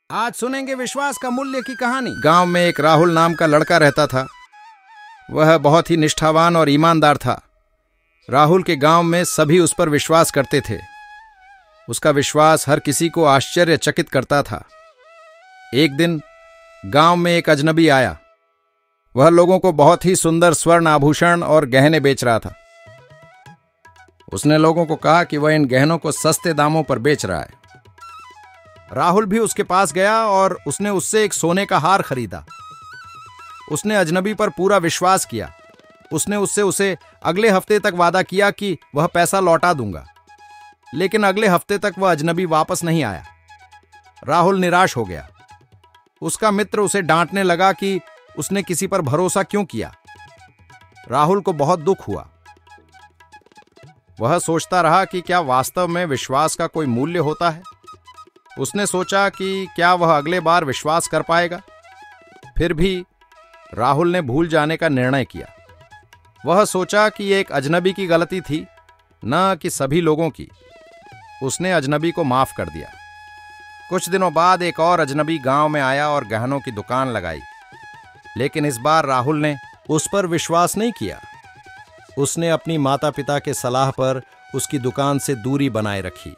आज सुनेंगे विश्वास का मूल्य की कहानी। गांव में एक राहुल नाम का लड़का रहता था। वह बहुत ही निष्ठावान और ईमानदार था। राहुल के गांव में सभी उस पर विश्वास करते थे। उसका विश्वास हर किसी को आश्चर्यचकित करता था। एक दिन गांव में एक अजनबी आया। वह लोगों को बहुत ही सुंदर स्वर्ण आभूषण और गहने बेच रहा था। उसने लोगों को कहा कि वह इन गहनों को सस्ते दामों पर बेच रहा है। राहुल भी उसके पास गया और उसने उससे एक सोने का हार खरीदा। उसने अजनबी पर पूरा विश्वास किया। उसने उसे अगले हफ्ते तक वादा किया कि वह पैसा लौटा दूंगा, लेकिन अगले हफ्ते तक वह अजनबी वापस नहीं आया। राहुल निराश हो गया। उसका मित्र उसे डांटने लगा कि उसने किसी पर भरोसा क्यों किया। राहुल को बहुत दुख हुआ। वह सोचता रहा कि क्या वास्तव में विश्वास का कोई मूल्य होता है। उसने सोचा कि क्या वह अगले बार विश्वास कर पाएगा। फिर भी राहुल ने भूल जाने का निर्णय किया। वह सोचा कि ये एक अजनबी की गलती थी, न कि सभी लोगों की। उसने अजनबी को माफ कर दिया। कुछ दिनों बाद एक और अजनबी गांव में आया और गहनों की दुकान लगाई, लेकिन इस बार राहुल ने उस पर विश्वास नहीं किया। उसने अपनी माता पिता के सलाह पर उसकी दुकान से दूरी बनाए रखी।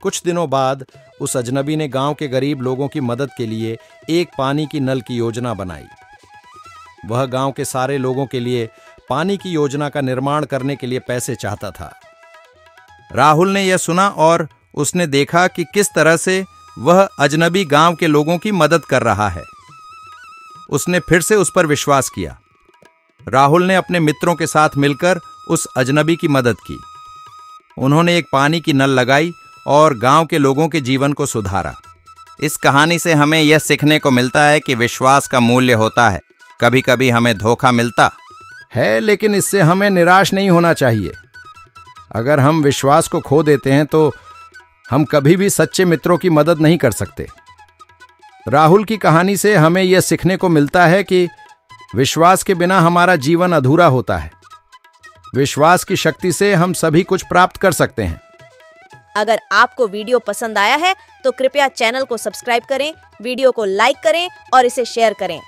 कुछ दिनों बाद उस अजनबी ने गांव के गरीब लोगों की मदद के लिए एक पानी की नल की योजना बनाई। वह गांव के सारे लोगों के लिए पानी की योजना का निर्माण करने के लिए पैसे चाहता था। राहुल ने यह सुना और उसने देखा कि किस तरह से वह अजनबी गांव के लोगों की मदद कर रहा है। उसने फिर से उस पर विश्वास किया। राहुल ने अपने मित्रों के साथ मिलकर उस अजनबी की मदद की। उन्होंने एक पानी की नल लगाई और गांव के लोगों के जीवन को सुधारा। इस कहानी से हमें यह सीखने को मिलता है कि विश्वास का मूल्य होता है। कभी कभी हमें धोखा मिलता है, लेकिन इससे हमें निराश नहीं होना चाहिए। अगर हम विश्वास को खो देते हैं तो हम कभी भी सच्चे मित्रों की मदद नहीं कर सकते। राहुल की कहानी से हमें यह सीखने को मिलता है कि विश्वास के बिना हमारा जीवन अधूरा होता है। विश्वास की शक्ति से हम सभी कुछ प्राप्त कर सकते हैं। अगर आपको वीडियो पसंद आया है तो कृपया चैनल को सब्सक्राइब करें, वीडियो को लाइक करें और इसे शेयर करें।